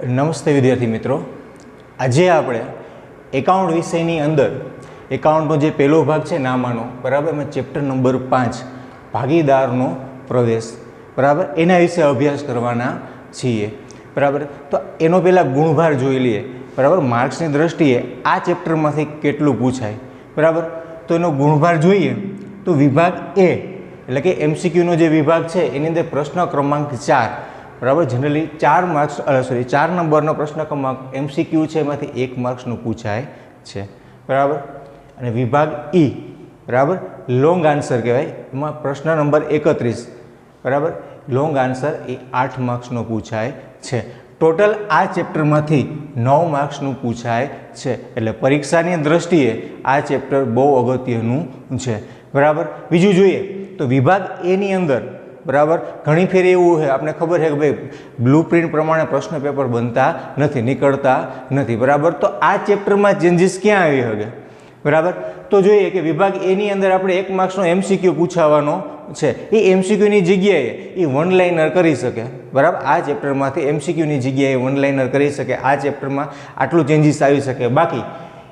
નમસ્તે વિદ્યાર્થી મિત્રો, આજે આપણે એકાઉન્ટ વિષયની અંદર એકાઉન્ટનો જે પહેલો ભાગ છે નામાનો, બરાબર, એમાં ચેપ્ટર નંબર 5 ભાગીદારનો પ્રવેશ, બરાબર, એના વિશે અભ્યાસ કરવાના છીએ. બરાબર, તો એનો પહેલાં ગુણભાર જોઈ લઈએ. બરાબર, માર્ક્સની દ્રષ્ટિએ આ ચેપ્ટરમાંથી કેટલું પૂછાય. બરાબર, તો એનો ગુણભાર જોઈએ તો વિભાગ એ એટલે કે MCQનો જે વિભાગ છે એની અંદર પ્રશ્ન ક્રમાંક 4, બરાબર, જનરલી 4 માર્ક્સ 4 નંબરનો પ્રશ્ન ક્રમાંક MCQ છે, એમાંથી 1 માર્ક્સનું પૂછાય છે. બરાબર, અને વિભાગ ઈ, બરાબર, લોંગ આન્સર કહેવાય, એમાં પ્રશ્ન નંબર 31, બરાબર, લોંગ આન્સર એ 8 માર્ક્સનો પૂછાય છે. ટોટલ આ ચેપ્ટરમાંથી 9 માર્ક્સનું પૂછાય છે. એટલે પરીક્ષાની દ્રષ્ટિએ આ ચેપ્ટર બહુ અગત્યનું છે. બરાબર, બીજું જોઈએ તો વિભાગ એની અંદર, બરાબર, ઘણી ફેર એવું છે, આપણે ખબર છે કે ભાઈ બ્લુ પ્રિન્ટ પ્રમાણે પ્રશ્ન પેપર બનતા નથી, નીકળતા નથી. બરાબર, તો આ ચેપ્ટરમાં ચેન્જીસ ક્યાં આવી શકે. બરાબર, તો જોઈએ કે વિભાગ એની અંદર આપણે 1 માર્ક્સનો MCQ પૂછાવાનો છે. એ MCQની જગ્યાએ એ વન લાઇનર કરી શકે. બરાબર, આ ચેપ્ટરમાંથી MCQની જગ્યાએ વન લાઇનર કરી શકે. આ ચેપ્ટરમાં આટલું ચેન્જીસ આવી શકે. બાકી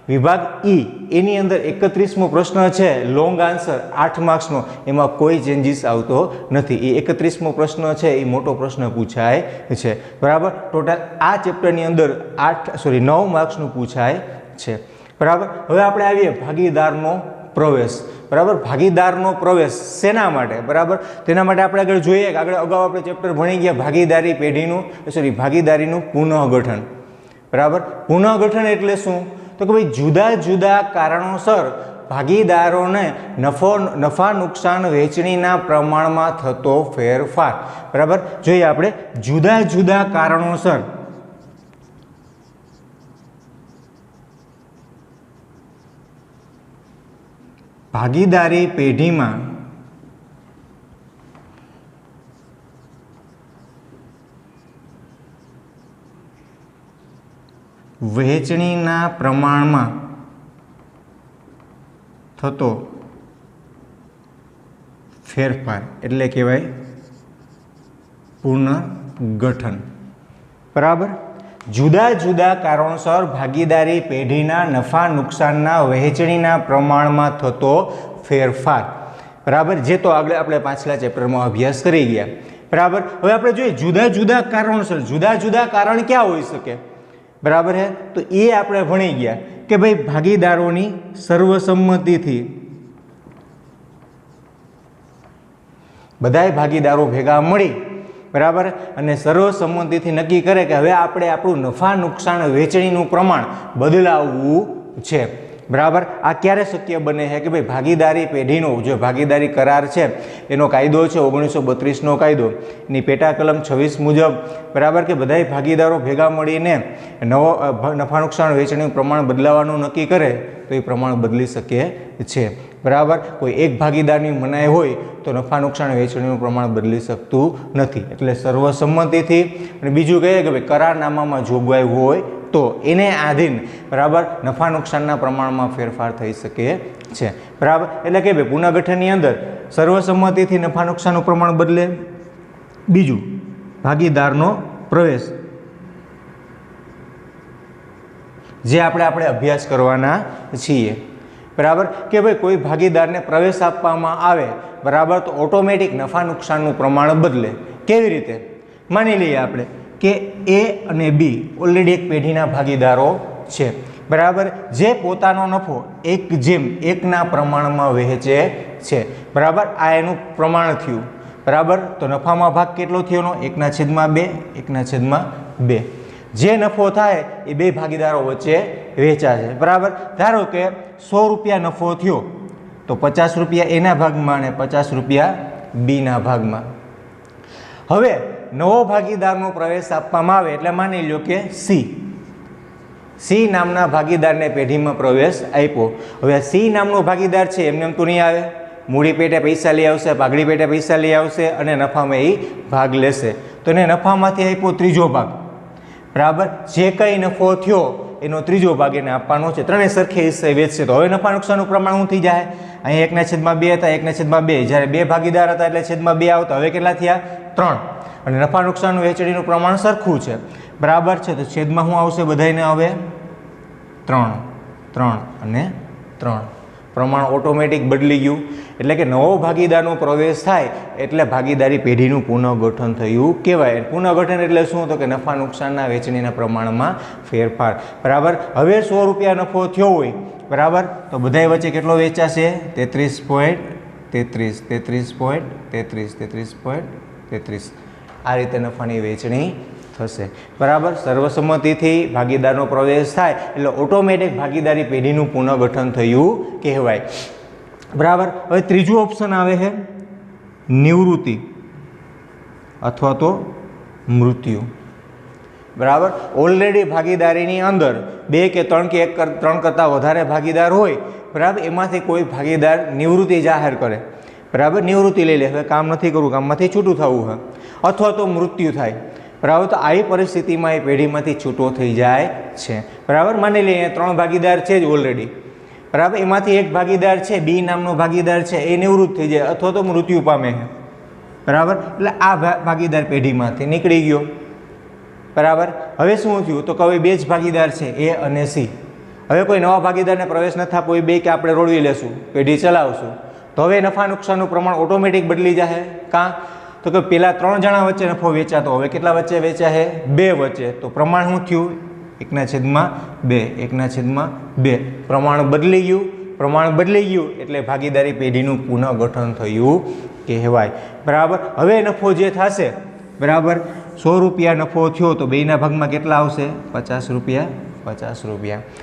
વિભાગ ઈ એની અંદર 31મો પ્રશ્ન છે, લોંગ આન્સર 8 માર્ક્સનો, એમાં કોઈ ચેન્જીસ આવતો નથી. એ 31મો પ્રશ્ન છે, એ મોટો પ્રશ્ન પૂછાય છે. બરાબર, ટોટલ આ ચેપ્ટરની અંદર 9 માર્ક્સનું પૂછાય છે. બરાબર, હવે આપણે આવીએ ભાગીદારનો પ્રવેશ. બરાબર, ભાગીદારનો પ્રવેશ શેના માટે. બરાબર, તેના માટે આપણે આગળ જોઈએ કે અગાઉ આપણે ચેપ્ટર ભણી ગયા ભાગીદારી પેઢીનું ભાગીદારીનું પુનઃગઠન. બરાબર, પુનઃગઠન એટલે શું? તો કે ભાઈ જુદા જુદા કારણોસર ભાગીદારોને નફા નુકસાન વહેંચણીના પ્રમાણમાં થતો ફેરફાર. બરાબર, જોઈએ આપણે જુદા જુદા કારણોસર ભાગીદારી પેઢીમાં વહેંચણીના પ્રમાણમાં થતો ફેરફાર એટલે કહેવાય પુનઃગઠન. બરાબર, જુદા જુદા કારણોસર ભાગીદારી પેઢીના નફા નુકસાનના વહેંચણીના પ્રમાણમાં થતો ફેરફાર. બરાબર, જે તો આગળ આપણે પાછલા ચેપ્ટરમાં અભ્યાસ કરી ગયા. બરાબર, હવે આપણે જોઈએ જુદા જુદા કારણોસર. જુદા જુદા કારણ ક્યાં હોઈ શકે. બરાબર હે, તો એ આપણે ભણી ગયા કે ભાઈ ભાગીદારોની સર્વસંમતિથી, બધાય ભાગીદારો ભેગા મળી, બરાબર, અને સર્વસંમતિથી નક્કી કરે કે હવે આપણે આપણું નફા નુકસાન વહેંચણીનું પ્રમાણ બદલાવવું છે. બરાબર, આ ક્યારે શક્ય બને છે કે ભાઈ ભાગીદારી પેઢીનો જે ભાગીદારી કરાર છે એનો કાયદો છે 1932નો કાયદો, એની પેટા કલમ 26 મુજબ, બરાબર, કે બધાય ભાગીદારો ભેગા મળીને નફા નુકસાન વહેંચણીનું પ્રમાણ બદલાવાનું નક્કી કરે તો એ પ્રમાણ બદલી શકે છે. બરાબર, કોઈ એક ભાગીદારની મનાઈ હોય તો નફા નુકસાન વહેંચણીનું પ્રમાણ બદલી શકતું નથી. એટલે સર્વસંમતિથી. અને બીજું કહે કે ભાઈ કરારનામામાં જોગવાઈ હોય તો એને આધીન, બરાબર, નફા નુકસાનના પ્રમાણમાં ફેરફાર થઈ શકે છે. બરાબર, એટલે કે ભાઈ પુનઃગઠનની અંદર સર્વસંમતિથી નફા નુકસાનનું પ્રમાણ બદલે. બીજું ભાગીદારનો પ્રવેશ, જે આપણે અભ્યાસ કરવાના છીએ. બરાબર, કે ભાઈ કોઈ ભાગીદારને પ્રવેશ આપવામાં આવે, બરાબર, તો ઓટોમેટિક નફા નુકસાનનું પ્રમાણ બદલે. કેવી રીતે? માની લઈએ આપણે કે A અને B ઓલરેડી એક પેઢીના ભાગીદારો છે. બરાબર, જે પોતાનો નફો 1:1 પ્રમાણમાં વહેંચે છે. બરાબર, આ એનું પ્રમાણ થયું. બરાબર, તો નફામાં ભાગ કેટલો થયો? 1/2, 1/2. જે નફો થાય એ બે ભાગીદારો વચ્ચે વેચાશે. બરાબર, ધારો કે 100 રૂપિયા નફો થયો તો 50 રૂપિયા એના ભાગમાં અને 50 રૂપિયા બીના ભાગમાં. હવે નવો ભાગીદારનો પ્રવેશ આપવામાં આવે એટલે માની લો કે C નામના ભાગીદારને પેઢીમાં પ્રવેશ આપ્યો. હવે C નામનો ભાગીદાર છે એમને એમ તો નહીં આવે, મૂડી પેટે પૈસા લઈ આવશે, પાઘડી પેટે પૈસા લઈ આવશે અને નફામાં એ ભાગ લેશે. તો એને નફામાંથી આપ્યો ત્રીજો ભાગ. બરાબર, જે કંઈ નફો થયો એનો ત્રીજો ભાગ એને આપવાનો છે. ત્રણેય સરખે હિસ્સે વેચશે. તો હવે નફા નુકસાનનું પ્રમાણ શું થઈ જાય? અહીં 1/2 હતા, 1/2. જ્યારે બે ભાગીદાર હતા એટલે છેદમાં 2 આવતા. હવે કેટલા થયા? 3. અને નફા નુકસાનનું વહેંચણીનું પ્રમાણ સરખું છે. બરાબર છે, તો છેદમાં શું આવશે બધાને હવે 3 3 અને 3 પ્રમાણ ઓટોમેટિક બદલી ગયું એટલે કે નવો ભાગીદારનો પ્રવેશ થાય એટલે ભાગીદારી પેઢીનું પુનઃગઠન થયું કહેવાય. પુનઃગઠન એટલે શું? તો કે નફા નુકસાનના વેચણીના પ્રમાણમાં ફેરફાર. બરાબર, હવે 100 રૂપિયા નફો થયો હોય બરાબર, તો બધાય વચ્ચે કેટલો વેચાશે? 33.33. આ રીતે નફાની વેચણી થશે. બરાબર, સર્વસંમતિથી ભાગીદારનો પ્રવેશ થાય એટલે ઓટોમેટિક ભાગીદારી પેઢીનું પુનઃગઠન થયું કહેવાય. બરાબર, હવે ત્રીજું ઓપ્શન આવે છે નિવૃત્તિ અથવા તો મૃત્યુ. બરાબર, ઓલરેડી ભાગીદારીની અંદર 2 કે 3 કે 3 કરતાં વધારે ભાગીદાર હોય બરાબર, એમાંથી કોઈ ભાગીદાર નિવૃત્તિ જાહેર કરે બરાબર, નિવૃત્તિ લઈ લે, હવે કામ નથી કરવું, કામમાંથી છૂટું થવું છે અથવા તો મૃત્યુ થાય બરાબર, તો આવી પરિસ્થિતિમાં એ પેઢીમાંથી છૂટો થઈ જાય છે. બરાબર, માની લઈએ 3 ભાગીદાર છે જ ઓલરેડી બરાબર, એમાંથી એક ભાગીદાર છે બી નામનો ભાગીદાર છે એ નિવૃત્ત થઈ જાય અથવા તો મૃત્યુ પામે છે બરાબર, એટલે આ ભાગીદાર પેઢીમાંથી નીકળી ગયો. બરાબર, હવે શું થયું? તો હવે 2 જ ભાગીદાર છે એ અને સી. હવે કોઈ નવા ભાગીદારને પ્રવેશ નથી આપવો, એ 2 કે આપણે રોળવી લેશું, પેઢી ચલાવશું, તો હવે નફા નુકસાનનું પ્રમાણ ઓટોમેટિક બદલી જશે. કાં? તો કે પેલા 3 જણા વચ્ચે નફો વેચાતો હવે કેટલા વચ્ચે વેચાશે? 2 વચ્ચે. તો પ્રમાણ શું થયું? 1/2 પ્રમાણ બદલી ગયું. પ્રમાણ બદલી ગયું એટલે ભાગીદારી પેઢીનું પુનઃગઠન થયું કહેવાય. બરાબર, હવે નફો જે થશે બરાબર, 100 રૂપિયા નફો થયો તો બેના ભાગમાં કેટલા આવશે? 50 રૂપિયા.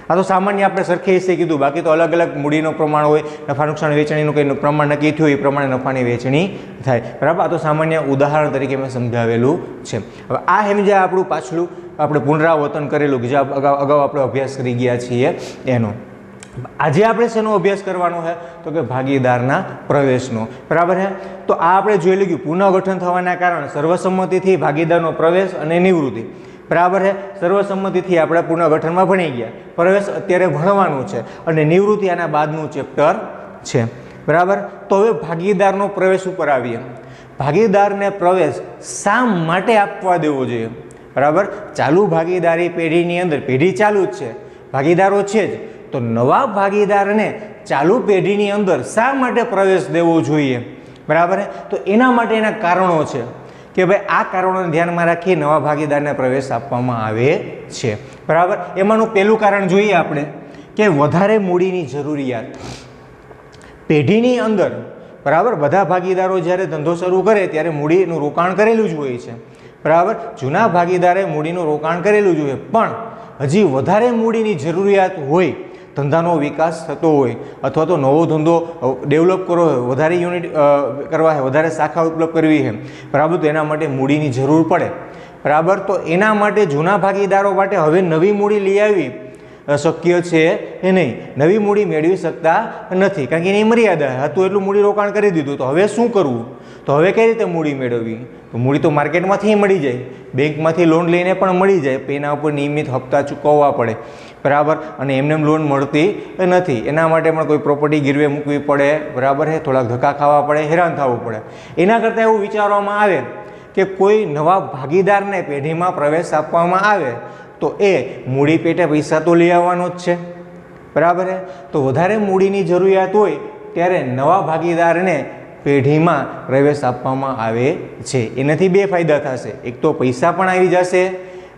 આ તો સામાન્ય આપણે સરખે હિસ્સે કીધું, બાકી તો અલગ અલગ મૂડીનો પ્રમાણ હોય, નફા નુકસાન વેચણીનું કંઈ પ્રમાણ નક્કી થયું એ પ્રમાણે નફાની વેચણી થાય. બરાબર, આ તો સામાન્ય ઉદાહરણ તરીકે મેં સમજાવેલું છે. હવે આ સમજ્યા આપણું પાછલું આપણે પુનરાવર્તન કરેલું કે જે અગાઉ આપણે અભ્યાસ કરી ગયા છીએ એનો. આજે આપણે શેનો અભ્યાસ કરવાનો છે? તો કે ભાગીદારના પ્રવેશનો. બરાબર છે, તો આ આપણે જોઈ લીધું પુનઃગઠન થવાના કારણે સર્વસંમતિથી ભાગીદારનો પ્રવેશ અને નિવૃત્તિ. બરાબર છે, સર્વસંમતિથી આપણે પુનઃગઠનમાં ભણી ગયા, પ્રવેશ અત્યારે ભણવાનું છે અને નિવૃત્તિ આના બાદનું ચેપ્ટર છે. બરાબર, તો હવે ભાગીદારનો પ્રવેશ ઉપર આવીએ. ભાગીદારને પ્રવેશ શા માટે આપવા દેવો જોઈએ? બરાબર, ચાલુ ભાગીદારી પેઢીની અંદર પેઢી ચાલુ જ છે, ભાગીદારો છે જ, તો નવા ભાગીદારને ચાલુ પેઢીની અંદર શા માટે પ્રવેશ દેવો જોઈએ? બરાબર, તો એના માટેના કારણો છે કે ભાઈ આ કારણોને ધ્યાનમાં રાખી નવા ભાગીદારને પ્રવેશ આપવામાં આવે છે. બરાબર, એમાંનું પહેલું કારણ જોઈએ આપણે કે વધારે મૂડીની જરૂરિયાત. પેઢીની અંદર બરાબર બધા ભાગીદારો જ્યારે ધંધો શરૂ કરે ત્યારે મૂડીનું રોકાણ કરેલું જ હોય છે. બરાબર, જૂના ભાગીદારે મૂડીનું રોકાણ કરેલું જ હોય, પણ હજી વધારે મૂડીની જરૂરિયાત હોય, ધંધાનો વિકાસ થતો હોય અથવા તો નવો ધંધો ડેવલપ કરવો હોય, વધારે યુનિટ કરવા છે, વધારે શાખા ઉપલબ્ધ કરવી છે બરાબર, તો એના માટે મૂડીની જરૂર પડે. બરાબર, તો એના માટે જૂના ભાગીદારો માટે હવે નવી મૂડી લઈ આવવી શક્ય છે એ નહીં, નવી મૂડી મેળવી શકતા નથી કારણ કે એની મર્યાદા હતું, એટલું મૂડી રોકાણ કરી દીધું. તો હવે શું કરવું? તો હવે કઈ રીતે મૂડી મેળવવી? તો મૂડી તો માર્કેટમાંથી મળી જાય, બેંકમાંથી લોન લઈને પણ મળી જાય, એના ઉપર નિયમિત હપ્તા ચૂકવવા પડે. બરાબર, અને એમને લોન મળતી નથી, એના માટે પણ કોઈ પ્રોપર્ટી ગીરવે મૂકવી પડે. બરાબર છે, થોડાક ધક્કા ખાવા પડે, હેરાન થવું પડે. એના કરતાં એવું વિચારવામાં આવે કે કોઈ નવા ભાગીદારને પેઢીમાં પ્રવેશ આપવામાં આવે તો એ મૂડી પેટે પૈસા તો લઈ આવવાનો જ છે. બરાબર છે, તો વધારે મૂડીની જરૂરિયાત હોય ત્યારે નવા ભાગીદારને પેઢીમાં પ્રવેશ આપવામાં આવે છે. એનાથી 2 ફાયદા થશે, એક તો પૈસા પણ આવી જશે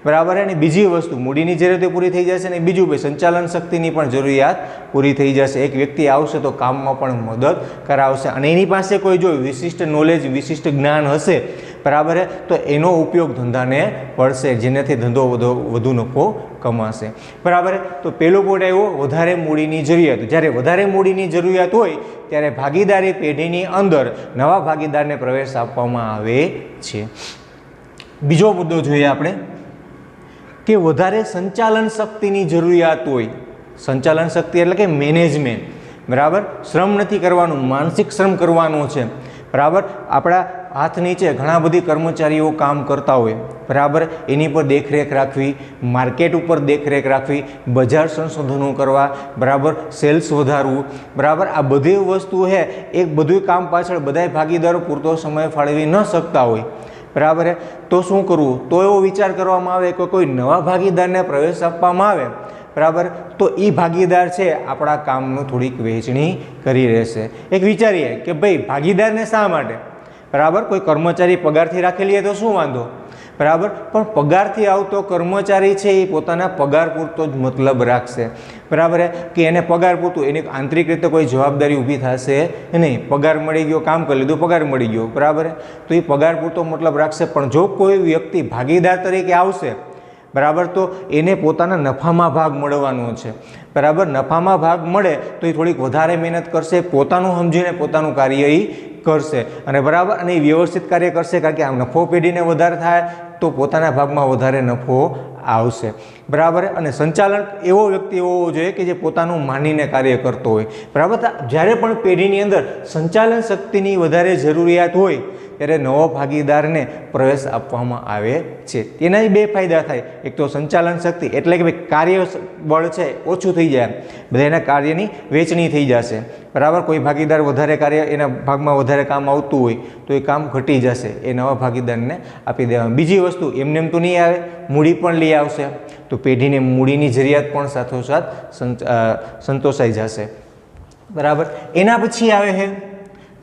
બરાબર, અને બીજી વસ્તુ મૂડીની જરૂરિયાત પૂરી થઈ જશે, અને બીજું ભાઈ સંચાલન શક્તિની પણ જરૂરિયાત પૂરી થઈ જશે. એક વ્યક્તિ આવશે તો કામમાં પણ મદદ કરાવશે, અને એની પાસે કોઈ જો વિશિષ્ટ નોલેજ, વિશિષ્ટ જ્ઞાન હશે બરાબર, તો એનો ઉપયોગ ધંધાને પડશે, જેનાથી ધંધો વધુ નફો કમાશે. બરાબર, તો પહેલો પોઈન્ટ આવ્યો વધારે મૂડીની જરૂરિયાત. જ્યારે વધારે મૂડીની જરૂરિયાત હોય ત્યારે ભાગીદારી પેઢીની અંદર નવા ભાગીદારને પ્રવેશ આપવામાં આવે છે. બીજો મુદ્દો જોઈએ આપણે કે વધારે સંચાલન શક્તિની જરૂરિયાત હોય. સંચાલન શક્તિ એટલે કે મેનેજમેન્ટ. બરાબર, શ્રમ નથી કરવાનું, માનસિક શ્રમ કરવાનો છે. બરાબર, આપણા હાથ નીચે ઘણા બધી કર્મચારીઓ કામ કરતા હોય બરાબર, એની પર દેખરેખ રાખવી, માર્કેટ ઉપર દેખરેખ રાખવી, બજાર સંશોધનો કરવા બરાબર, સેલ્સ વધારવું બરાબર, આ બધી વસ્તુ છે. એક બધું કામ પાછળ બધા ભાગીદારો પૂરતો સમય ફાળવી ન શકતા હોય બરાબર છે। તો શું કરવું? તો એવો વિચાર કરવામાં આવે કે કોઈ નવા ભાગીદારને પ્રવેશ આપવામાં આવે, બરાબર, તો એ ભાગીદાર છે આપણા કામનું થોડીક વહેંચણી કરી રહેશે। એક વિચારીએ કે ભાઈ ભાગીદારને શા માટે, બરાબર, કોઈ કર્મચારી પગારથી રાખેલી હોય તો શું વાંધો, બરાબર, પણ પગારથી આવતો કર્મચારી છે એ પોતાના પગાર પૂરતો જ મતલબ રાખશે, બરાબર, કે એને પગાર પૂરતું, એની આંતરિક રીતે કોઈ જવાબદારી ઊભી થશે નહીં। પગાર મળી ગયો, કામ કરી લીધું, પગાર મળી ગયો, બરાબર, તો એ પગાર પૂરતો મતલબ રાખશે। પણ જો કોઈ વ્યક્તિ ભાગીદાર તરીકે આવશે, બરાબર, તો એને પોતાના નફામાં ભાગ મળવાનો છે, બરાબર, નફામાં ભાગ મળે તો એ થોડીક વધારે મહેનત કરશે, પોતાનું સમજીને પોતાનું કાર્ય એ કરશે, અને બરાબર, અને એ વ્યવસ્થિત કાર્ય કરશે, કારણ કે આ નફો પેઢીને વધારે થાય તો પોતાના ભાગમાં વધારે નફો આવશે, બરાબર। અને સંચાલન એવો વ્યક્તિ હોવો જોઈએ કે જે પોતાનું માનીને કાર્ય કરતો હોય, બરાબર। જ્યારે પણ પેઢીની અંદર સંચાલન શક્તિની વધારે જરૂરિયાત હોય ત્યારે નવો ભાગીદારને પ્રવેશ આપવામાં આવે છે। તેના બે ફાયદા થાય, એક તો સંચાલન શક્તિ એટલે કે ભાઈ કાર્યબળ છે ઓછું થઈ જાય, બધા એના કાર્યની વહેંચણી થઈ જશે, બરાબર। કોઈ ભાગીદાર વધારે કાર્ય એના ભાગમાં વધારે કામ આવતું હોય તો એ કામ ઘટી જશે, એ નવા ભાગીદારને આપી દેવાનું। બીજી વસ્તુ, એમને એમ તો નહીં આવે, મૂડી પણ લઈ આવશે, તો પેઢીને મૂડીની જરૂરિયાત પણ સાથોસાથ સંતોષાઈ જશે, બરાબર। એના પછી આવે છે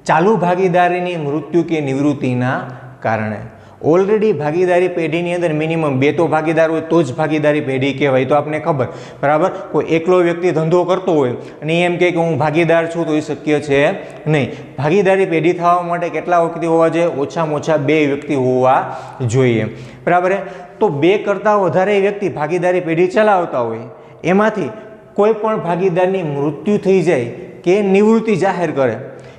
ચાલુ ભાગીદારીની મૃત્યુ કે નિવૃત્તિના કારણે। ઓલરેડી ભાગીદારી પેઢીની અંદર મિનિમમ 2 તો ભાગીદાર હોય તો જ ભાગીદારી પેઢી કહેવાય, તો આપને ખબર, બરાબર। કોઈ એકલો વ્યક્તિ ધંધો કરતો હોય અને એમ કહે કે હું ભાગીદાર છું, તો એ શક્ય છે નહીં। ભાગીદારી પેઢી થવા માટે કેટલા વ્યક્તિ હોવા જોઈએ? ઓછામાં ઓછા 2 વ્યક્તિ હોવા જોઈએ, બરાબર। તો 2 કરતાં વધારે વ્યક્તિ ભાગીદારી પેઢી ચલાવતા હોય, એમાંથી કોઈ પણ ભાગીદારની મૃત્યુ થઈ જાય કે નિવૃત્તિ જાહેર કરે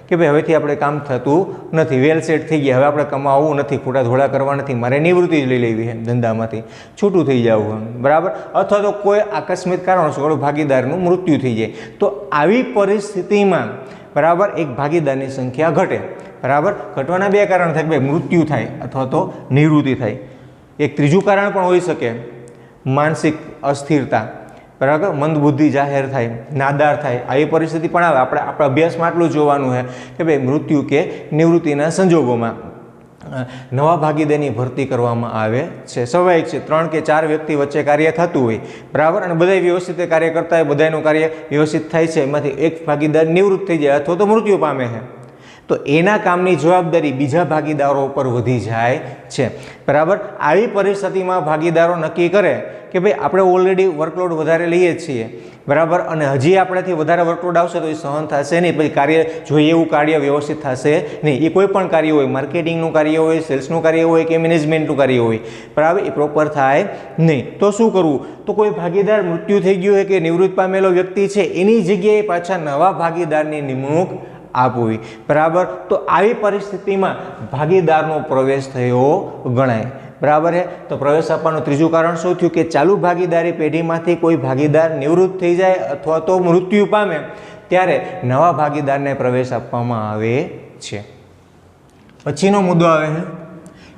કે ભાઈ હવેથી આપણે કામ થતું નથી, વેલ સેટ થઈ ગયા, હવે આપણે કમાવવું નથી, ખોટા ધોળા કરવા નથી, મારે નિવૃત્તિ જ લઈ લેવી છે, ધંધામાંથી છૂટું થઈ જવું, બરાબર, અથવા તો કોઈ આકસ્મિક કારણોસર ભાગીદારનું મૃત્યુ થઈ જાય, તો આવી પરિસ્થિતિમાં, બરાબર, એક ભાગીદારની સંખ્યા ઘટે, બરાબર। ઘટવાના 2 કારણ થાય, ભાઈ મૃત્યુ થાય અથવા તો નિવૃત્તિ થાય। એક ત્રીજું કારણ પણ હોઈ શકે, માનસિક અસ્થિરતા, બરાબર, મંદબુદ્ધિ જાહેર થાય, નાદાર થાય, આવી પરિસ્થિતિ પણ આવે। આપણે આપણા અભ્યાસમાં આટલું જોવાનું છે કે ભાઈ મૃત્યુ કે નિવૃત્તિના સંજોગોમાં નવા ભાગીદારની ભરતી કરવામાં આવે છે। સ્વાભાવિક છે, 3 કે 4 વ્યક્તિ વચ્ચે કાર્ય થતું હોય, બરાબર, અને બધા વ્યવસ્થિત કાર્ય કરતા હોય, બધાનું કાર્ય વ્યવસ્થિત થાય છે, એમાંથી એક ભાગીદાર નિવૃત્ત થઈ જાય અથવા તો મૃત્યુ પામે છે, તો એના કામની જવાબદારી બીજા ભાગીદારો પર વધી જાય છે, બરાબર। આવી પરિસ્થિતિમાં ભાગીદારો નક્કી કરે કે ભાઈ આપણે ઓલરેડી વર્કલોડ વધારે લઈએ છીએ, બરાબર, અને હજી આપણાથી વધારે વર્કલોડ આવશે તો એ સહન થશે નહીં, પછી કાર્ય જોઈએ એવું કાર્ય વ્યવસ્થિત થશે નહીં। એ કોઈ પણ કાર્ય હોય, માર્કેટિંગનું કાર્ય હોય, સેલ્સનું કાર્ય હોય કે મેનેજમેન્ટનું કાર્ય હોય, બરાબર, એ પ્રોપર થાય નહીં। તો શું કરવું? તો કોઈ ભાગીદાર મૃત્યુ થઈ ગયું હોય કે નિવૃત્ત પામેલો વ્યક્તિ છે, એની જગ્યાએ પાછા નવા ભાગીદારની નિમણૂક આપવી, બરાબર। તો આવી પરિસ્થિતિમાં ભાગીદારનો પ્રવેશ થયો ગણાય, બરાબર છે। તો પ્રવેશ આપવાનું ત્રીજું કારણ શું થયું કે ચાલુ ભાગીદારી પેઢીમાંથી કોઈ ભાગીદાર નિવૃત્ત થઈ જાય અથવા તો મૃત્યુ પામે ત્યારે નવા ભાગીદારને પ્રવેશ આપવામાં આવે છે। પછીનો મુદ્દો આવે છે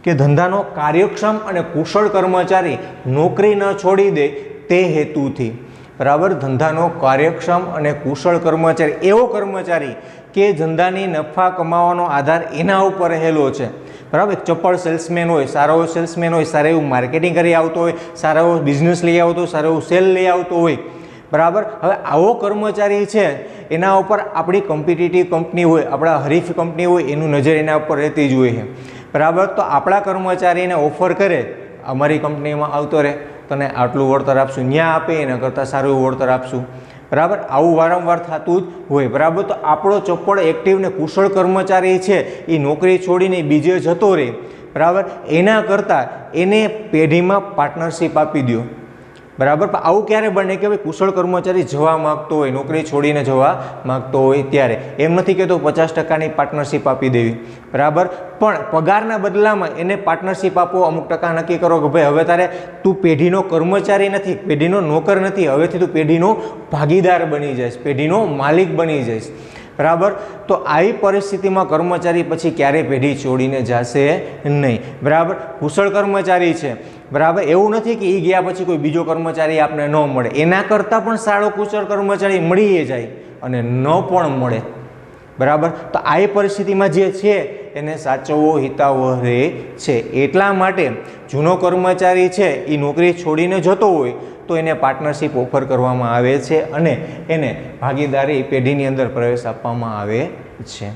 કે ધંધાનો કાર્યક્ષમ અને કુશળ કર્મચારી નોકરી ન છોડી દે તે હેતુથી, બરાબર, ધંધાનો કાર્યક્ષમ અને કુશળ કર્મચારી એવો કર્મચારી કે ધંધાની નફા કમાવાનો આધાર એના ઉપર રહેલો છે, બરાબર। ચપળ સેલ્સમેન હોય, સારો સેલ્સમેન હોય, સારું એવું માર્કેટિંગ કરી આવતો હોય, સારો એવો બિઝનેસ લઈ આવતો હોય, સારો એવું સેલ લઈ આવતો હોય, બરાબર। હવે આવો કર્મચારી છે, એના ઉપર આપણી કોમ્પિટિટિવ કંપની હોય, આપણા હરીફ કંપની હોય, એનું નજર એના ઉપર રહેતી જ હોય છે, બરાબર। તો આપણા કર્મચારીને ઓફર કરે, અમારી કંપનીમાં આવતો રહે, તને આટલું વળતર આપશું, ન્યા આપે એના કરતાં સારું એવું વળતર આપશું, બરાબર। આવું વારંવાર થતું જ હોય, બરાબર। તો આપણો ચપળ એક્ટિવ ને કુશળ કર્મચારી છે એ નોકરી છોડીને બીજે જતો રહે, બરાબર, એના કરતાં એને પેઢીમાં પાર્ટનરશિપ આપી દો, બરાબર। પણ આવું ક્યારે બને કે ભાઈ કુશળ કર્મચારી જવા માગતો હોય, નોકરી છોડીને જવા માગતો હોય ત્યારે, એમ નથી કહેતો 50%ની પાર્ટનરશિપ આપી દેવી, બરાબર, પણ પગારના બદલામાં એને પાર્ટનરશિપ આપો, અમુક ટકા નક્કી કરો કે ભાઈ હવે તારે તું પેઢીનો કર્મચારી નથી, પેઢીનો નોકર નથી, હવેથી તું પેઢીનો ભાગીદાર બની જઈશ, પેઢીનો માલિક બની જઈશ, બરાબર। તો આવી પરિસ્થિતિમાં કર્મચારી પછી ક્યારેય પેઢી છોડીને જશે નહીં, બરાબર। કુશળ કર્મચારી છે, બરાબર, એવું નથી કે એ ગયા પછી કોઈ બીજો કર્મચારી આપણે ન મળે, એના કરતાં પણ સારો કુશળ કર્મચારી મળી જાય અને ન પણ મળે, બરાબર। તો આવી પરિસ્થિતિમાં જે છે એને સાચવવો હિતાવહ રહે છે. એટલા માટે જૂનો કર્મચારી છે એ નોકરી છોડીને જતો હોય તો એને પાર્ટનરશિપ ઓફર કરવામાં આવે છે અને એને ભાગીદારી પેઢીની અંદર પ્રવેશ આપવામાં આવે છે.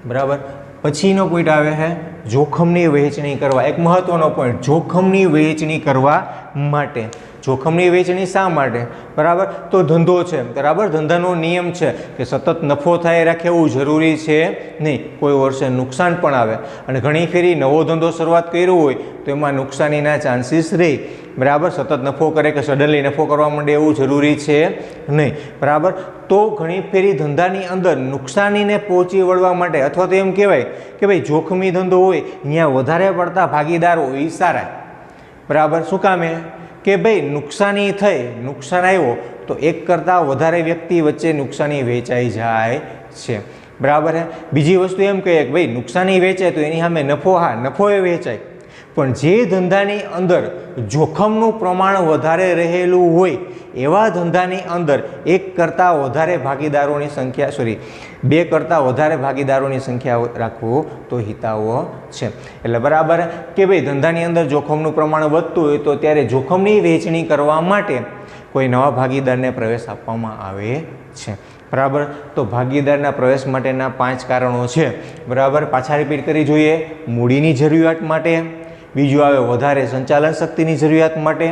બરાબર. પછીનો પોઈન્ટ આવે છે જોખમની વહેંચણી કરવા. એક મહત્વનો પોઈન્ટ, જોખમની વહેંચણી કરવા માટે. જોખમની વહેંચણી શા માટે? બરાબર. તો ધંધો છે, બરાબર, ધંધાનો નિયમ છે કે સતત નફો થાય રાખે એવું જરૂરી છે નહીં. કોઈ વર્ષે નુકસાન પણ આવે અને ઘણી ફેરી નવો ધંધો શરૂઆત કર્યો હોય તો એમાં નુકસાનીના ચાન્સીસ રહે. બરાબર. સતત નફો કરે કે સડનલી નફો કરવા માંડે એવું જરૂરી છે નહીં. બરાબર. તો ઘણી ફેરી ધંધાની અંદર નુકસાનીને પહોંચી વળવા માટે અથવા તો એમ કહેવાય કે ભાઈ જોખમી ધંધો હોય અહીંયા વધારે પડતા ભાગીદારો એ સારા. બરાબર. શું કામે? કે ભાઈ નુકસાની થઈ, નુકસાન આવ્યો તો એક કરતાં વધારે વ્યક્તિ વચ્ચે નુકસાની વેચાઈ જાય છે. બરાબર. બીજી વસ્તુ એમ કહીએ કે ભાઈ નુકસાની વેચાય તો એની સામે નફો, હા નફો એ વેચાય, પણ જે ધંધાની અંદર જોખમનું પ્રમાણ વધારે રહેલું હોય એવા ધંધાની અંદર એક કરતાં વધારે ભાગીદારોની સંખ્યા બે કરતાં વધારે ભાગીદારોની સંખ્યા રાખવું તો હિતાવહ છે. એટલે બરાબર કે ભાઈ ધંધાની અંદર જોખમનું પ્રમાણ વધતું હોય તો ત્યારે જોખમની વહેંચણી કરવા માટે કોઈ નવા ભાગીદારને પ્રવેશ આપવામાં આવે છે. બરાબર. તો ભાગીદારના પ્રવેશ માટેના 5 કારણો છે. બરાબર. પાછા રિપીટ કરી જોઈએ. મૂડીની જરૂરિયાત માટે, બીજું આવે વધારે સંચાલન શક્તિની જરૂરિયાત માટે,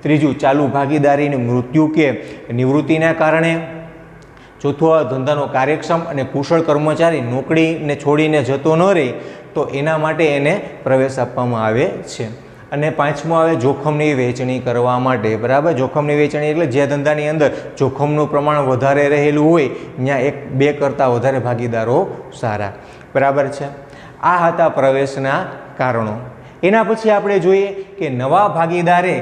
ત્રીજું ચાલુ ભાગીદારીની મૃત્યુ કે નિવૃત્તિના કારણે, ચોથું ધંધાનો કાર્યક્ષમ અને કુશળ કર્મચારી નોકરીને છોડીને જતો ન રહે તો એના માટે એને પ્રવેશ આપવામાં આવે છે. અને પાંચમું આવે જોખમની વહેંચણી કરવા માટે. બરાબર. જોખમની વહેંચણી એટલે જે ધંધાની અંદર જોખમનું પ્રમાણ વધારે રહેલું હોય ત્યાં 1-2 કરતાં વધારે ભાગીદારો સારા. બરાબર છે. આ હતા પ્રવેશના કારણો. એના પછી આપણે જોઈએ કે નવા ભાગીદારે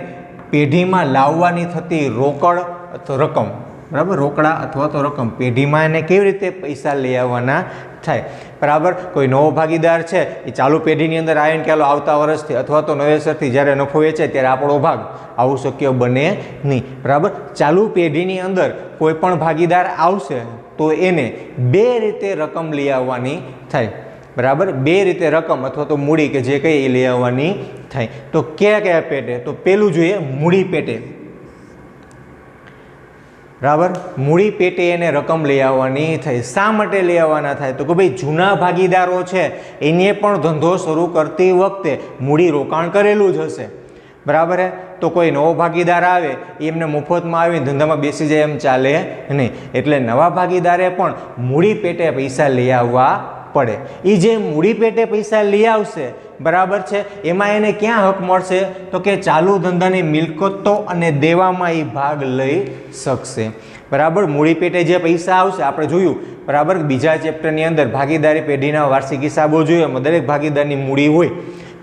પેઢીમાં લાવવાની થતી રોકડ અથવા રકમ. બરાબર. રોકડા અથવા તો રકમ પેઢીમાં એને કેવી રીતે પૈસા લઈ આવવાના થાય. બરાબર. કોઈ નવો ભાગીદાર છે એ ચાલુ પેઢીની અંદર આવે ને કે આવતા વર્ષથી અથવા તો નવેસરથી જ્યારે નફો વેચે ત્યારે આપણો ભાગ, આવું શક્ય બને નહીં. બરાબર. ચાલુ પેઢીની અંદર કોઈ પણ ભાગીદાર આવશે તો એને 2 રીતે રકમ લઈ આવવાની થાય. બરાબર. 2 રીતે રકમ અથવા તો મૂડી કે જે કંઈ એ લઈ આવવાની થાય. તો કયા કયા પેટે? તો પેલું જોઈએ મૂડી પેટે. બરાબર. મૂડી પેટે એને રકમ લઈ આવવાની થાય. શા માટે લઈ આવવાના થાય? તો કે ભાઈ જૂના ભાગીદારો છે એને પણ ધંધો શરૂ કરતી વખતે મૂડી રોકાણ કરેલું જ હશે. બરાબર. તો કોઈ નવો ભાગીદાર આવે એમને મફતમાં આવીને ધંધામાં બેસી જાય એમ ચાલે નહીં. એટલે નવા ભાગીદારે પણ મૂડી પેટે પૈસા લઈ આવવા પડે. એ જે મૂડી પેટે પૈસા લઈ આવશે, બરાબર છે, એમાં એને ક્યાં હક મળશે? તો કે ચાલુ ધંધાની મિલકતો અને દેવામાં એ ભાગ લઈ શકશે. બરાબર. મૂડી પેટે જે પૈસા આવશે આપણે જોયું, બરાબર, બીજા ચેપ્ટરની અંદર ભાગીદારી પેઢીના વાર્ષિક હિસાબો જોઈએ. દરેક ભાગીદારની મૂડી હોય.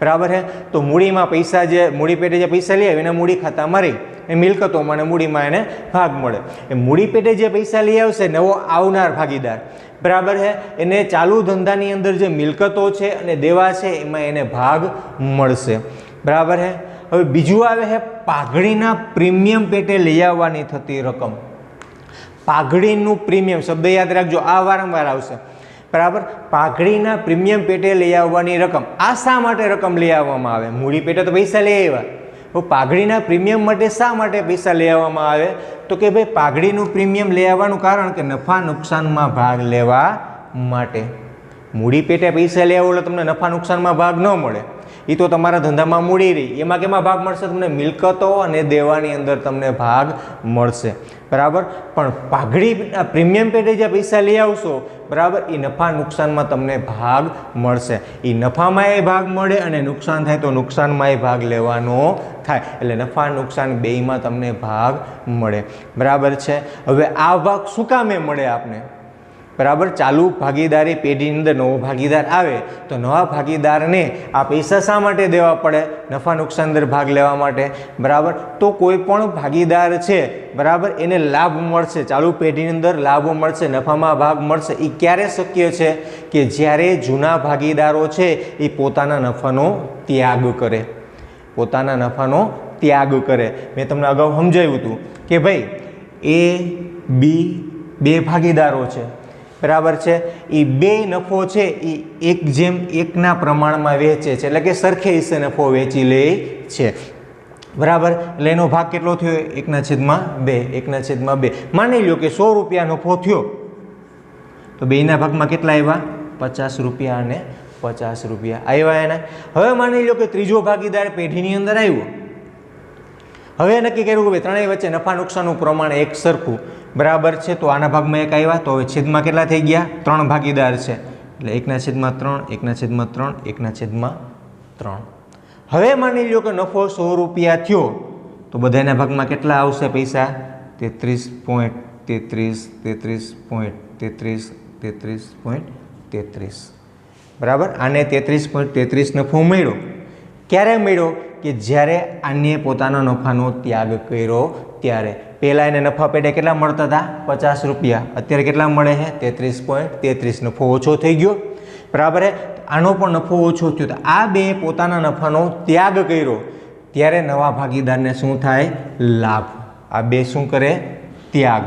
બરાબર છે. તો મૂડીમાં પૈસા જે મૂડી પેટે જે પૈસા લઈ આવે એના મૂડી ખાતામાં રહી, એ મિલકતોમાં અને મૂડીમાં એને ભાગ મળે. એ મૂડી પેટે જે પૈસા લઈ આવશે નવો આવનાર ભાગીદાર, બરાબર છે, એને ચાલુ ધંધાની અંદર જે મિલકતો છે અને દેવા છે એમાં એને ભાગ મળશે. બરાબર છે. હવે બીજું આવે છે પાઘડીના પ્રીમિયમ પેટે લઈ આવવાની થતી રકમ. પાઘડીનું પ્રીમિયમ શબ્દ યાદ રાખજો, આ વારંવાર આવશે. બરાબર. પાઘડીના પ્રીમિયમ પેટે લઈ આવવાની રકમ. આ શા માટે રકમ લઈ આવવામાં આવે? મૂડી પેટે તો પૈસા લઈ આવ્યા, તો પાઘડીના પ્રીમિયમ માટે શા માટે પૈસા લઈ આવવામાં આવે? તો કે ભાઈ પાઘડીનું પ્રીમિયમ લઈ આવવાનું કારણ કે નફા નુકસાનમાં ભાગ લેવા માટે. મૂડી પેટે પૈસા લઈ આવો એટલે તમને નફા નુકસાનમાં ભાગ ન મળે. એ તો તમારા ધંધામાં મૂડી રહી, એમાં કેમાં ભાગ મળશે? તમને મિલકતો અને દેવાની અંદર તમને ભાગ મળશે. બરાબર. પણ પાઘડીના પ્રીમિયમ પેટે જે પૈસા લઈ આવશો, બરાબર, એ નફા નુકસાનમાં તમને ભાગ મળશે. એ નફામાં એ ભાગ મળે અને નુકસાન થાય તો નુકસાનમાં એ ભાગ લેવાનો થાય. એટલે નફા નુકસાન બેયમાં તમને ભાગ મળે. બરાબર છે. હવે આ ભાગ શું કામે મળે આપને? બરાબર. ચાલુ ભાગીદારી પેઢીની અંદર નવો ભાગીદાર આવે તો નવા ભાગીદારને આ પૈસા શા માટે દેવા પડે? નફા નુકસાન અંદર ભાગ લેવા માટે. બરાબર. તો કોઈ પણ ભાગીદાર છે, બરાબર, એને લાભ મળશે, ચાલુ પેઢીની અંદર લાભ મળશે, નફામાં ભાગ મળશે. એ ક્યારે શક્ય છે? કે જ્યારે જૂના ભાગીદારો છે એ પોતાના નફાનો ત્યાગ કરે. પોતાના નફાનો ત્યાગ કરે. મેં તમને અગાઉ સમજાવ્યું હતું કે ભાઈ A, B 2 ભાગીદારો છે. બરાબર છે, એ બે નફો છે એ 1:1 પ્રમાણમાં વેચે છે, એટલે કે સરખે હિસ્સે નફો વેચી લે છે, બરાબર. એટલે એનો ભાગ કેટલો થયો? 1/2. 1/2. માની લો કે 100 રૂપિયા નફો થયો, તો બેના ભાગમાં કેટલા આવ્યા? 50 રૂપિયા અને 50 રૂપિયા આવ્યા એને. હવે માની લો કે ત્રીજો ભાગીદાર પેઢીની અંદર આવ્યો. હવે નક્કી કર્યું કે ત્રણેય વચ્ચે નફા નુકસાનનું પ્રમાણ એક સરખું, બરાબર છે. તો આના ભાગમાં એક આવ્યા, તો હવે છેદમાં કેટલા થઈ ગયા? 3 ભાગીદાર છે, એટલે 1/3, 1/3, 1/3. હવે માની લો કે નફો 100 રૂપિયા થયો, તો બધાના ભાગમાં કેટલા આવશે પૈસા? 33.33, બરાબર. આને 33.33 નફો મળ્યો. ક્યારે મળ્યો? કે જ્યારે આને પોતાના નફાનો ત્યાગ કર્યો ત્યારે. પહેલાં એને નફા પેટે કેટલા મળતા હતા? 50 રૂપિયા. અત્યારે કેટલા મળે છે? 33.33. નફો ઓછો થઈ ગયો, બરાબર. આનો પણ નફો ઓછો થયો. તો આ બે પોતાના નફાનો ત્યાગ કર્યો ત્યારે નવા ભાગીદારને શું થાય? લાભ. આ બે શું કરે? ત્યાગ.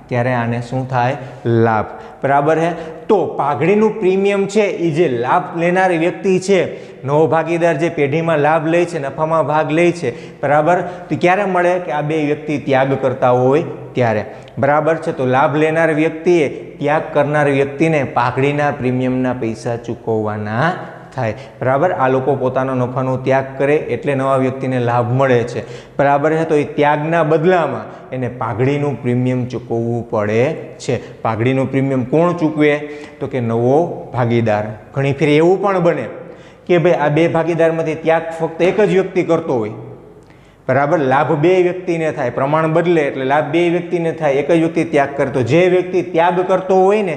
ત્યારે આને શું થાય? લાભ, બરાબર છે. તો પાઘડીનું પ્રીમિયમ છે એ જે લાભ લેનારી વ્યક્તિ છે, નવો ભાગીદાર જે પેઢીમાં લાભ લે છે, નફામાં ભાગ લે છે, બરાબર, તો ક્યારે મળે? કે આ બે વ્યક્તિ ત્યાગ કરતા હોય ત્યારે, બરાબર છે. તો લાભ લેનાર વ્યક્તિએ ત્યાગ કરનાર વ્યક્તિને પાઘડીના પ્રીમિયમના પૈસા ચૂકવવાના થાય, બરાબર. આ લોકો પોતાનો નફાનો ત્યાગ કરે એટલે નવા વ્યક્તિને લાભ મળે છે, બરાબર છે. તો એ ત્યાગના બદલામાં એને પાઘડીનું પ્રીમિયમ ચૂકવવું પડે છે. પાઘડીનું પ્રીમિયમ કોણ ચૂકવે? તો કે નવો ભાગીદાર. ઘણી ફેર એવું પણ બને કે ભાઈ આ બે ભાગીદારમાંથી ત્યાગ ફક્ત એક જ વ્યક્તિ કરતો હોય, બરાબર. લાભ બે વ્યક્તિને થાય, પ્રમાણ બદલે એટલે લાભ બે વ્યક્તિને થાય, એક જ વ્યક્તિ ત્યાગ કરતો. જે વ્યક્તિ ત્યાગ કરતો હોય ને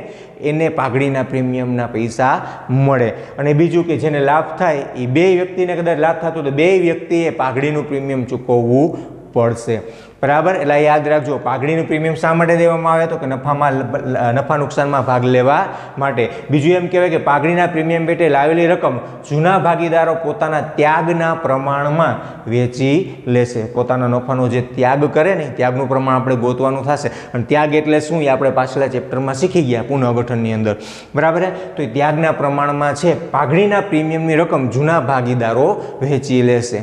એને પાઘડીના પ્રીમિયમના પૈસા મળે. અને બીજું કે જેને લાભ થાય એ બે વ્યક્તિને કદાચ લાભ થતો તો બે વ્યક્તિએ પાઘડીનું પ્રીમિયમ ચૂકવવું પડશે, બરાબર. એટલે યાદ રાખજો, પાઘડીનું પ્રીમિયમ શા માટે દેવામાં આવે? તો કે નફા નુકસાનમાં ભાગ લેવા માટે. બીજું એમ કહેવાય કે પાઘડીના પ્રીમિયમ પેટે લાવેલી રકમ જૂના ભાગીદારો પોતાના ત્યાગના પ્રમાણમાં વેચી લેશે. પોતાના નફાનો જે ત્યાગ કરે ને ત્યાગનું પ્રમાણ આપણે ગોતવાનું થશે. અને ત્યાગ એટલે શું? એ આપણે પાછલા ચેપ્ટરમાં શીખી ગયા પુનઃગઠનની અંદર, બરાબર. તો એ ત્યાગના પ્રમાણમાં છે પાઘડીના પ્રીમિયમની રકમ જૂના ભાગીદારો વહેંચી લેશે,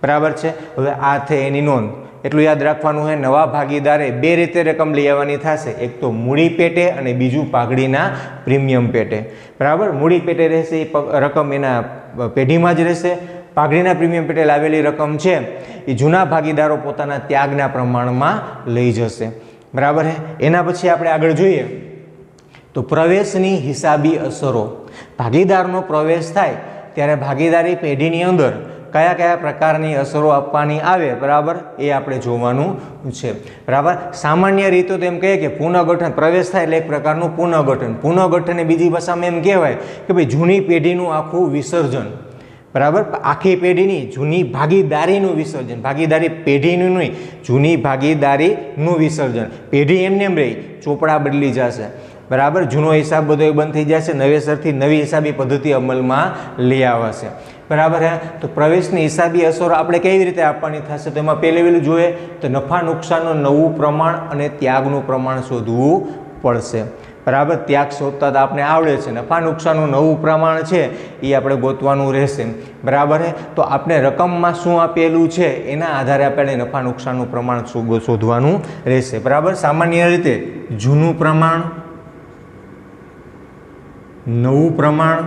બરાબર છે. હવે આ થઈ એની નોંધ. એટલું યાદ રાખવાનું છે, નવા ભાગીદારે બે રીતે રકમ લઈ આવવાની થશે. એક તો મૂડી પેટે અને બીજું પાઘડીના પ્રીમિયમ પેટે, બરાબર. મૂડી પેટે રહેશે એ રકમ એના પેઢીમાં જ રહેશે. પાઘડીના પ્રીમિયમ પેટે લાવેલી રકમ છે એ જૂના ભાગીદારો પોતાના ત્યાગના પ્રમાણમાં લઈ જશે, બરાબર છે. એના પછી આપણે આગળ જોઈએ તો પ્રવેશની હિસાબી અસરો. ભાગીદારનો પ્રવેશ થાય ત્યારે ભાગીદારી પેઢીની અંદર કયા કયા પ્રકારની અસરો આપવાની આવે, બરાબર, એ આપણે જોવાનું છે, બરાબર. સામાન્ય રીતે તો એમ કહીએ કે પુનઃગઠન, પ્રવેશ થાય એટલે એક પ્રકારનું પુનઃગઠન. પુનઃગઠન બીજી ભાષામાં એમ કહેવાય કે ભાઈ જૂની પેઢીનું આખું વિસર્જન, બરાબર. આખી પેઢીની જૂની ભાગીદારીનું વિસર્જન. ભાગીદારી પેઢીનું નહીં, જૂની ભાગીદારીનું વિસર્જન. પેઢી એમને એમ રહી, ચોપડા બદલી જશે, બરાબર. જૂનો હિસાબ બધો બંધ થઈ જશે, નવેસરથી નવી હિસાબી પદ્ધતિ અમલમાં લઈ આવશે, બરાબર. તો પ્રવેશની હિસાબી અસરો આપણે કેવી રીતે આપવાની થશે? તો એમાં પહેલું જોઈએ તો નફા નુકસાનનું નવું પ્રમાણ અને ત્યાગનું પ્રમાણ શોધવું પડશે, બરાબર. ત્યાગ શોધતા તો આપણે આવડે છે, નફા નુકસાનનું નવું પ્રમાણ છે એ આપણે ગોતવાનું રહેશે, બરાબર. તો આપણે રકમમાં શું આપેલું છે એના આધારે આપણે નફા નુકસાનનું પ્રમાણ શોધવાનું રહેશે, બરાબર. સામાન્ય રીતે જૂનું પ્રમાણ, નવું પ્રમાણ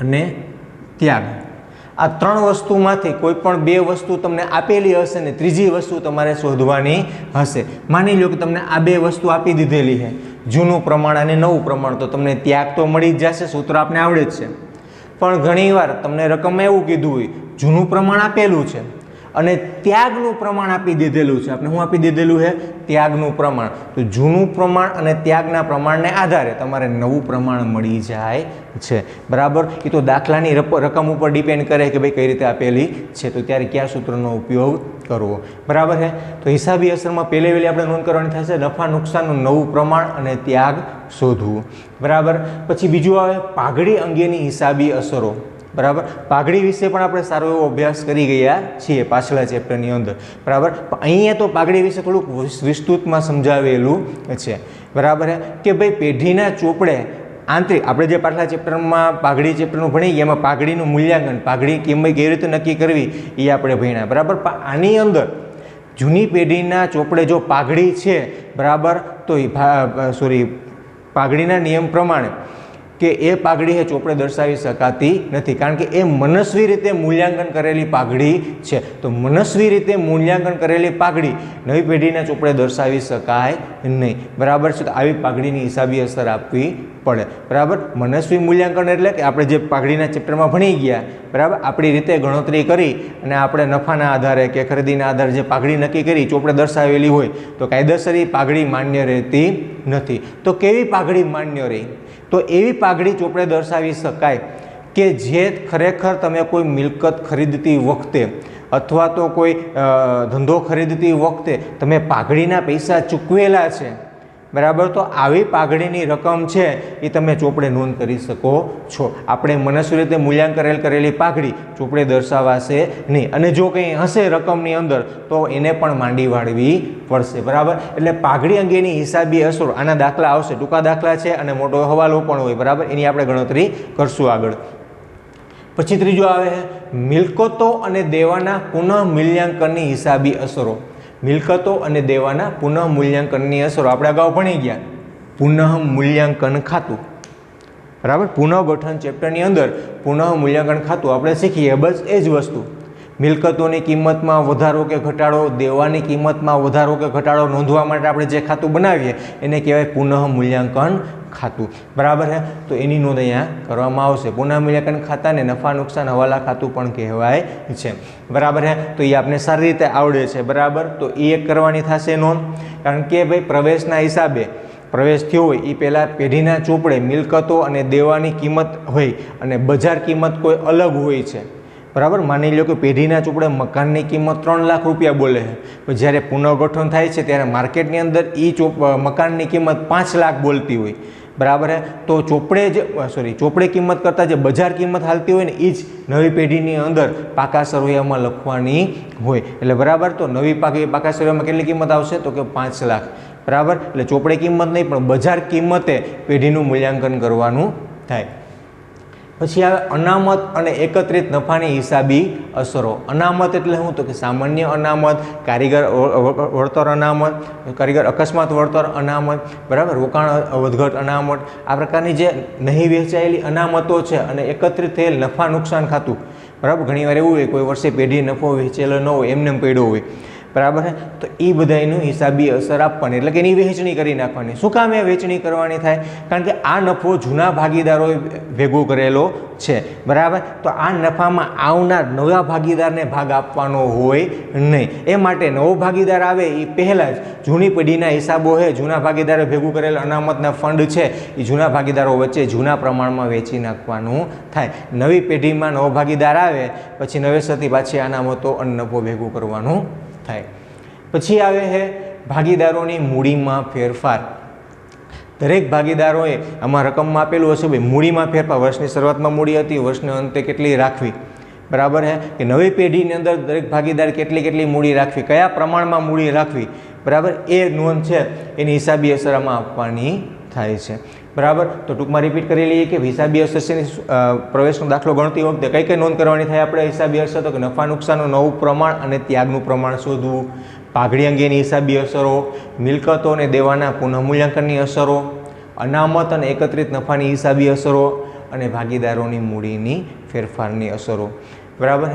અને ત્યાગ, આ ત્રણ વસ્તુમાંથી કોઈ પણ બે વસ્તુ તમને આપેલી હશે ને ત્રીજી વસ્તુ તમારે શોધવાની હશે. માની લો કે તમને આ બે વસ્તુ આપી દીધેલી છે, જૂનું પ્રમાણ અને નવું પ્રમાણ, તો તમને ત્યાગ તો મળી જ જશે, સૂત્ર આપણે આવડે જ છે. પણ ઘણીવાર તમને રકમમાં એવું કીધું હોય જૂનું પ્રમાણ આપેલું છે અને ત્યાગનું પ્રમાણ આપી દીધેલું છે. આપણે શું આપી દીધેલું છે? ત્યાગનું પ્રમાણ. તો જૂનું પ્રમાણ અને ત્યાગના પ્રમાણને આધારે તમારે નવું પ્રમાણ મળી જાય છે, બરાબર. એ તો દાખલાની રકમ ઉપર ડિપેન્ડ કરે કે ભાઈ કઈ રીતે આપેલી છે, તો ત્યારે કયા સૂત્રનો ઉપયોગ કરવો, બરાબર છે. તો હિસાબી અસરમાં પહેલી વહેલી આપણે નોંધ કરવાની થશે નફા નુકસાનનું નવું પ્રમાણ અને ત્યાગ શોધવું, બરાબર. પછી બીજું આવે પાઘડી અંગેની હિસાબી અસરો. બરાબર. પાઘડી વિશે પણ આપણે સારો એવો અભ્યાસ કરી ગયા છીએ પાછલા ચેપ્ટરની અંદર, બરાબર. અહીંયા તો પાઘડી વિશે થોડુંક વિસ્તૃતમાં સમજાવેલું છે, બરાબર. કે ભાઈ પેઢીના ચોપડે આંતરિક આપણે જે પાછલા ચેપ્ટરમાં પાઘડી ચેપ્ટરનું ભણી ગયા એમાં પાઘડીનું મૂલ્યાંકન, પાઘડી કિંમત કેવી રીતે નક્કી કરવી એ આપણે ભણ્યા, બરાબર. આની અંદર જૂની પેઢીના ચોપડે જો પાઘડી છે, બરાબર, તો પાઘડીના નિયમ પ્રમાણે કે એ પાઘડી એ ચોપડે દર્શાવી શકાતી નથી, કારણ કે એ મનસ્વી રીતે મૂલ્યાંકન કરેલી પાઘડી છે. તો મનસ્વી રીતે મૂલ્યાંકન કરેલી પાઘડી નવી પેઢીના ચોપડે દર્શાવી શકાય નહીં, બરાબર છે. તો આવી પાઘડીની હિસાબી અસર આપવી પડે, બરાબર. મનસ્વી મૂલ્યાંકન એટલે કે આપણે જે પાઘડીના ચેપ્ટરમાં ભણી ગયા, બરાબર, આપણી રીતે ગણતરી કરી અને આપણે નફાના આધારે કે ખરીદીના આધારે જે પાઘડી નક્કી કરી ચોપડે દર્શાવેલી હોય તો કાયદેસર એ પાઘડી માન્ય રહેતી નથી. તો કેવી પાઘડી માન્ય રહી? તો એવી પાઘડી ચોપડે દર્શાવી શકાય કે જે ખરેખર તમે કોઈ મિલકત ખરીદતી વખતે અથવા તો કોઈ ધંધો ખરીદતી વખતે તમે પાઘડીના પૈસા ચૂકવેલા છે, બરાબર. તો આવી પાઘડીની રકમ છે એ તમે ચોપડે નોંધ કરી શકો છો. આપણે મનસ્વી રીતે મૂલ્યાંકન કરેલી પાઘડી ચોપડે દર્શાવાશે નહીં, અને જો કંઈ હશે રકમની અંદર તો એને પણ માંડી વાળવી પડશે, બરાબર. એટલે પાઘડી અંગેની હિસાબી અસરો, આના દાખલા આવશે, ટૂંકા દાખલા છે અને મોટો હવાલો પણ હોય, બરાબર. એની આપણે ગણતરી કરશું આગળ. પછી ત્રીજો આવે મિલકતો અને દેવાના પુનઃ મૂલ્યાંકનની હિસાબી અસરો. મિલકતો અને દેવાના પુનઃ મૂલ્યાંકનની અસરો આપણે અગાઉ ભણી ગયા. પુનઃ મૂલ્યાંકન ખાતું, બરાબર. પુનઃગઠન ચેપ્ટરની અંદર પુનઃ મૂલ્યાંકન ખાતું આપણે શીખીએ, બસ એ જ વસ્તુ. મિલકતોની કિંમતમાં વધારો કે ઘટાડો, દેવાની કિંમતમાં વધારો કે ઘટાડો નોંધવા માટે આપણે જે ખાતું બનાવીએ એને કહેવાય પુનઃ મૂલ્યાંકન ખાતું, બરાબર છે. તો એની નોંધ અહીંયા કરવામાં આવશે. પુનઃ મૂલ્યાંકન ખાતાને નફા નુકસાન હવાલા ખાતું પણ કહેવાય છે, બરાબર છે. તો એ આપણે સારી રીતે આવડે છે, બરાબર. તો એ એક કરવાની થશે નોંધ, કારણ કે ભાઈ પ્રવેશના હિસાબે પ્રવેશ થયો હોય એ પહેલાં પેઢીના ચોપડે મિલકતો અને દેવાની કિંમત હોય અને બજાર કિંમત કોઈ અલગ હોય છે, બરાબર. માની લો કે પેઢીના ચોપડે મકાનની કિંમત 3 લાખ રૂપિયા બોલે છે, પણ જ્યારે પુનઃગઠન થાય છે ત્યારે માર્કેટની અંદર એ મકાનની કિંમત 5 લાખ બોલતી હોય, બરાબર. તો ચોપડે કિંમત કરતાં જે બજાર કિંમત હાલતી હોય ને એ જ નવી પેઢીની અંદર પાકા સરવૈયામાં લખવાની હોય, એટલે બરાબર. તો નવી પાકા સરવૈયામાં કેટલી કિંમત આવશે? તો કે 5 લાખ, બરાબર. એટલે ચોપડે કિંમત નહીં પણ બજાર કિંમતે પેઢીનું મૂલ્યાંકન કરવાનું થાય. પછી આવે અનામત અને એકત્રિત નફાની હિસાબી અસરો. અનામત એટલે શું? તો કે સામાન્ય અનામત, કારીગર વળતર અનામત, કારીગર અકસ્માત વળતર અનામત, બરાબર, રોકાણ વધઘટ અનામત. આ પ્રકારની જે નહીં વહેંચાયેલી અનામતો છે અને એકત્રિત થયેલ નફા નુકસાન ખાતું, બરાબર. ઘણીવાર એવું હોય કોઈ વર્ષે પેઢી નફો વહેંચેલો ન હોય, એમને પડ્યો હોય, બરાબર છે. તો એ બધાનું હિસાબી અસર આપવાની, એટલે કે એની વહેંચણી કરી નાખવાની. શું કામ એ વહેંચણી કરવાની થાય? કારણ કે આ નફો જૂના ભાગીદારોએ ભેગો કરેલો છે, બરાબર. તો આ નફામાં આવનાર નવા ભાગીદારને ભાગ આપવાનો હોય નહીં. એ માટે નવો ભાગીદાર આવે એ પહેલાં જ જૂની પેઢીના હિસાબો છે, જૂના ભાગીદારે ભેગું કરેલ અનામતના ફંડ છે એ જૂના ભાગીદારો વચ્ચે જૂના પ્રમાણમાં વેચી નાખવાનું થાય. નવી પેઢીમાં નવો ભાગીદાર આવે પછી નવેસરથી પાછી અનામતો અને નફો ભેગું કરવાનું થાય. પછી આવે છે ભાગીદારોની મૂડીમાં ફેરફાર. દરેક ભાગીદારોએ આમાં રકમમાં આપેલું હશે ભાઈ મૂડીમાં ફેરફાર, વર્ષની શરૂઆતમાં મૂડી હતી, વર્ષના અંતે કેટલી રાખવી, બરાબર છે. કે નવી પેઢીની અંદર દરેક ભાગીદાર કેટલી મૂડી રાખવી, કયા પ્રમાણમાં મૂડી રાખવી, બરાબર. એ નોંધ છે એની હિસાબી અસર આમાં આપવાની થાય છે, બરાબર. તો ટૂંકમાં રિપીટ કરી લઈએ કે હિસાબી અસર છે પ્રવેશનો દાખલો ગણતી વખતે કઈ કઈ નોંધ કરવાની થાય આપણે હિસાબી અસર? તો કે નફા નુકસાનનું નવું પ્રમાણ અને ત્યાગનું પ્રમાણ શોધવું, પાઘડી અંગેની હિસાબી અસરો, મિલકતો અને દેવાના પુનઃમૂલ્યાંકનની અસરો, અનામત અને એકત્રિત નફાની હિસાબી અસરો અને ભાગીદારોની મૂડીની ફેરફારની અસરો, બરાબર.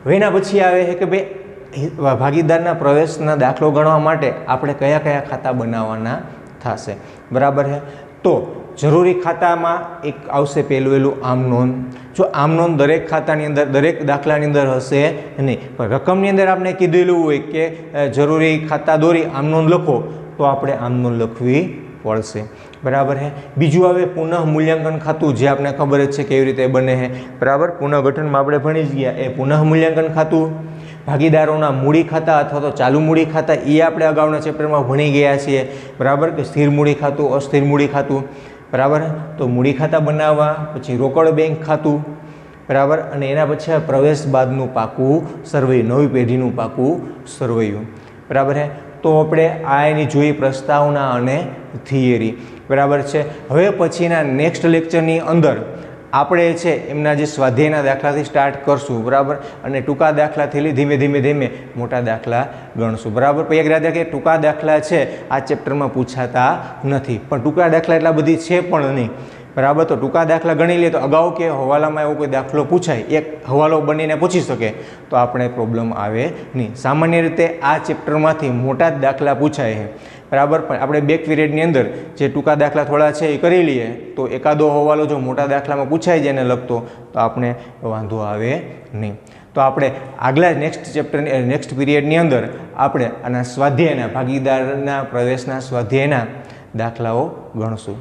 હવે એના પછી આવે છે કે ભાઈ ભાગીદારના પ્રવેશના દાખલો ગણવા માટે આપણે કયા કયા ખાતા બનાવવાના થશે, બરાબર છે. તો જરૂરી ખાતામાં એક આવશે પહેલું આમ નોંધ. જો આમ નોંધ દરેક ખાતાની અંદર દરેક દાખલાની અંદર હશે નહીં, પણ રકમની અંદર આપણે કીધેલું હોય કે જરૂરી ખાતા દોરી આમ નોંધ લખો તો આપણે આમ નોંધ લખવી પડશે, બરાબર છે. બીજું આવે પુનઃ મૂલ્યાંકન ખાતું, જે આપણે ખબર જ છે કેવી રીતે બને છે, બરાબર. પુનઃગઠનમાં આપણે ભણી જ ગયા. એ પુનઃ મૂલ્યાંકન ખાતું, ભાગીદારોના મૂડી ખાતા અથવા તો ચાલુ મૂડી ખાતા એ આપણે અગાઉના ચેપ્ટરમાં ભણી ગયા છીએ, બરાબર. કે સ્થિર મૂડી ખાતું, અસ્થિર મૂડી ખાતું, બરાબર. તો મૂડી ખાતા બનાવવા, પછી રોકડ બેંક ખાતું, બરાબર, અને એના પછી પ્રવેશ બાદનું પાકું સરવૈયું, નવી પેઢીનું પાકું સરવૈયું, બરાબર છે. તો આપણે આ એની જોઈ પ્રસ્તાવના અને થિયરી, બરાબર છે. હવે પછીના નેક્સ્ટ લેક્ચરની અંદર આપણે છે એમના જે સ્વાધ્યાયના દાખલાથી સ્ટાર્ટ કરશું, બરાબર, અને ટૂંકા દાખલાથી ધીમે ધીમે ધીમે મોટા દાખલા ગણશું, બરાબર. પણ એક યાદ રાખે, ટૂંકા દાખલા છે આ ચેપ્ટરમાં પૂછાતા નથી, પણ ટૂંકા દાખલા એટલા બધી છે પણ નહીં, બરાબર. તો ટૂંકા દાખલા ગણી લઈએ તો અગાઉ કે હવાલામાં એવો કોઈ દાખલો પૂછાય, એક હવાલો બનીને પૂછી શકે તો આપણે પ્રોબ્લેમ આવે નહીં. સામાન્ય રીતે આ ચેપ્ટરમાંથી મોટા જ દાખલા પૂછાય છે, બરાબર. પણ આપણે બેક પીરિયડની અંદર જે ટૂંકા દાખલા થોડા છે એ કરી લઈએ તો એકાદો હવાલો જો મોટા દાખલામાં પૂછાય જાય એને લગતો તો આપણે વાંધો આવે નહીં. તો આપણે આગલા નેક્સ્ટ ચેપ્ટરની નેક્સ્ટ પીરિયડની અંદર આપણે આના સ્વાધ્યાયના ભાગીદારના પ્રવેશના સ્વાધ્યાયના દાખલાઓ ગણશું.